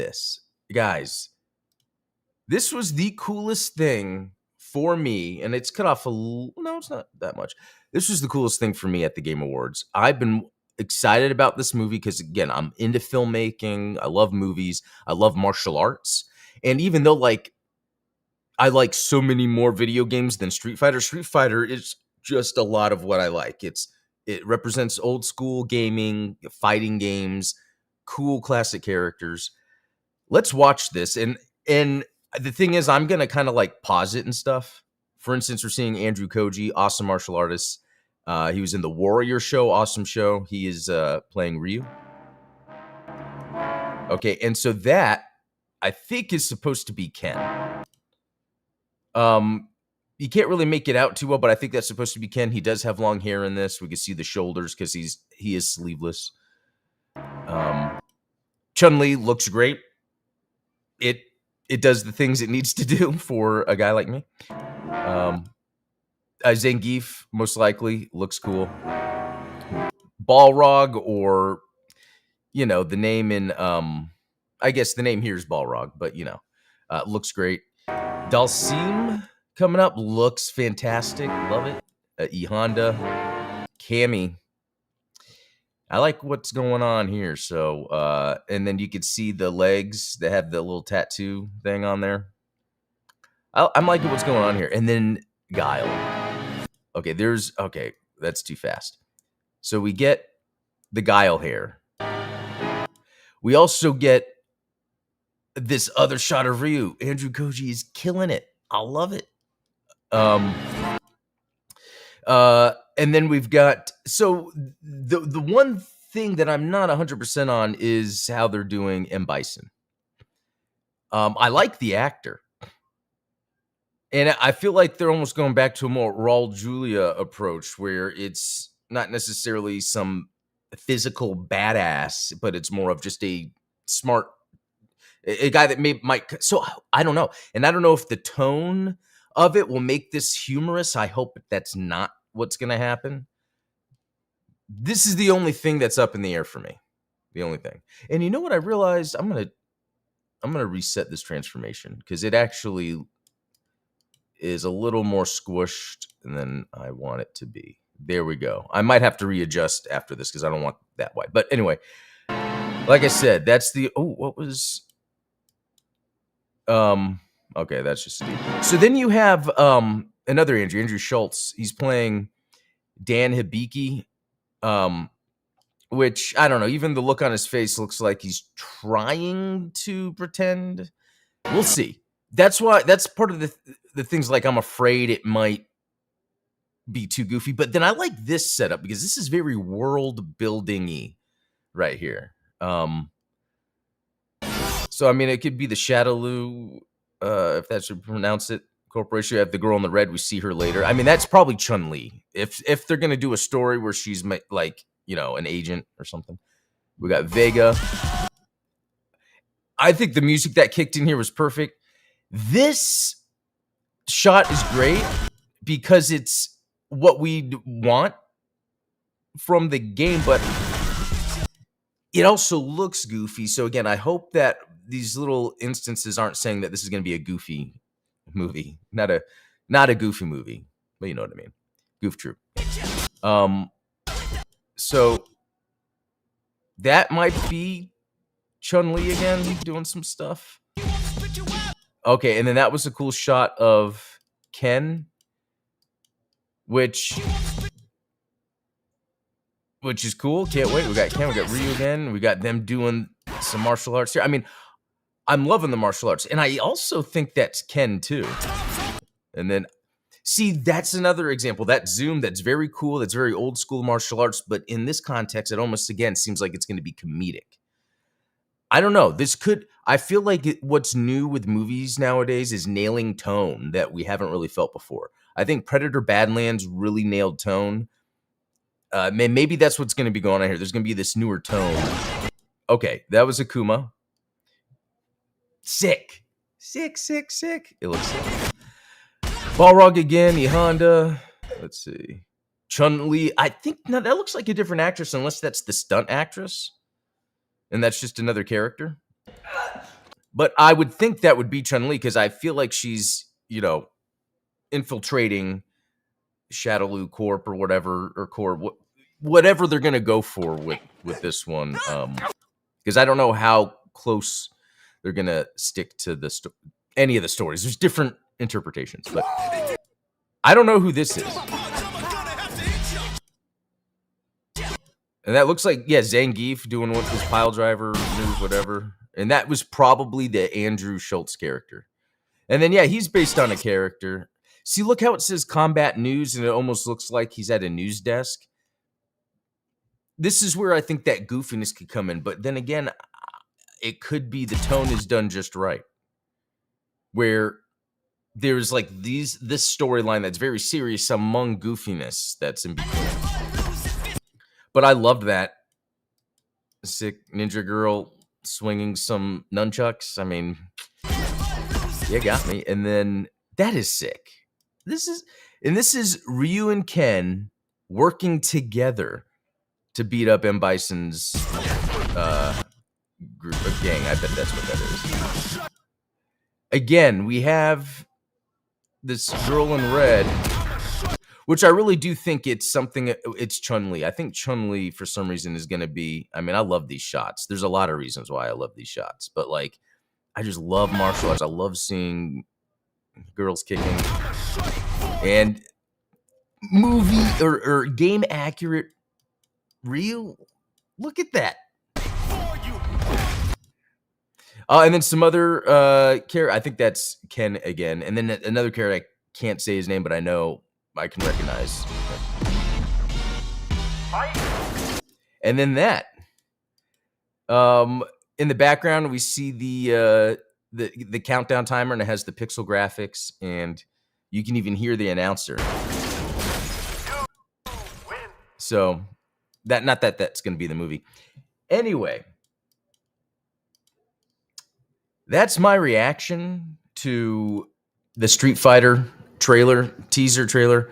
this. Guys, this was the coolest thing for me, and it's cut off no, it's not that much. This was the coolest thing for me at the Game Awards. I've been excited about this movie because, again, I'm into filmmaking. I love movies. I love martial arts. And even though, like, I like so many more video games than Street Fighter, Street Fighter is just a lot of what I like. It represents old school gaming, fighting games, cool classic characters. Let's watch this. And the thing is, I'm gonna kind of like pause it and stuff. For instance, we're seeing Andrew Koji, awesome martial artist. He was in the Warrior show, awesome show. He is playing Ryu. Okay, and so that I think is supposed to be Ken. You can't really make it out too well, but I think that's supposed to be Ken. He does have long hair in this. We can see the shoulders because he is sleeveless. Chun-Li looks great. It does the things it needs to do for a guy like me. Zangief most likely looks cool. Balrog, or the name in I guess the name here is Balrog, but looks great. Dalsim coming up looks fantastic. Love it. E Honda, Cammy. I like what's going on here. So, and then you could see the legs that have the little tattoo thing on there. I'm liking what's going on here. And then Guile. Okay, that's too fast. So we get the Guile hair. We also get this other shot of Ryu. Andrew Koji is killing it. I love it. And then we've got, so the one thing that I'm not 100% on is how they're doing M. Bison. I like the actor. And I feel like they're almost going back to a more Raul Julia approach, where it's not necessarily some physical badass, but it's more of just a smart, a guy that might. So I don't know. And I don't know if the tone of it will make this humorous. I hope that's not what's going to happen. This is the only thing that's up in the air for me. The only thing. And you know what I realized? I'm going to reset this transformation because it actually is a little more squished than I want it to be. There we go. I might have to readjust after this because I don't want that wide. But anyway, like I said, that's the what was okay, that's just stupid. So then you have another Andrew Schultz. He's playing Dan Hibiki, which I don't know. Even the look on his face looks like he's trying to pretend. We'll see. That's part of the things, like I'm afraid it might be too goofy. But then I like this setup because this is very world building-y right here. So I mean, it could be the Shadowloo, if that's how you pronounce it, corporation. You have the girl in the red. We see her later. I mean, that's probably Chun-Li. If they're gonna do a story where she's like an agent or something. We got Vega. I think the music that kicked in here was perfect. This shot is great because it's what we want from the game, but it also looks goofy. So again, I hope that these little instances aren't saying that this is going to be a goofy movie, not a goofy movie, but you know what I mean. Goof Troop. So that might be Chun-Li again doing some stuff. Okay, and then that was a cool shot of Ken, which is cool. Can't wait. We got Ken, we got Ryu again. We got them doing some martial arts here. I mean, I'm loving the martial arts. And I also think that's Ken too. And then, see, that's another example. That zoom, that's very cool. That's very old school martial arts. But in this context, it almost, again, seems like it's going to be comedic. I don't know. I feel like what's new with movies nowadays is nailing tone that we haven't really felt before. I think Predator Badlands really nailed tone. Maybe that's what's going to be going on here. There's going to be this newer tone. Okay, that was Akuma. Sick. It looks sick. Balrog again, E Honda. Let's see. Chun-Li. I think, no, that looks like a different actress unless that's the stunt actress. And that's just another character. But I would think that would be Chun-Li because I feel like she's, infiltrating Shadowloo Corp or whatever, or Corp, whatever they're gonna go for with this one. Because I don't know how close they're gonna stick to any of the stories. There's different interpretations, but I don't know who this is. And that looks like, Zangief doing what his pile driver move, whatever. And that was probably the Andrew Schultz character. And then, he's based on a character. See, look how it says combat news, and it almost looks like he's at a news desk. This is where I think that goofiness could come in. But then again, it could be the tone is done just right. Where there's like this storyline that's very serious among goofiness that's in between. But I loved that. Sick ninja girl swinging some nunchucks. I mean, got me. And then that is sick. This is Ryu and Ken working together to beat up M. Bison's group of gang. I bet that's what that is. Again, we have this girl in red, which I really do think it's something. It's Chun-Li. I think Chun-Li, for some reason, is going to be. I mean, I love these shots. There's a lot of reasons why I love these shots, but like, I just love martial arts. I love seeing girls kicking, and movie or game accurate, real. Look at that. And then some other character. I think that's Ken again, and then another character. I can't say his name, but I know I can recognize. And then that. In the background, we see the countdown timer, and it has the pixel graphics, and you can even hear the announcer. So that's going to be the movie. Anyway, that's my reaction to the Street Fighter teaser trailer.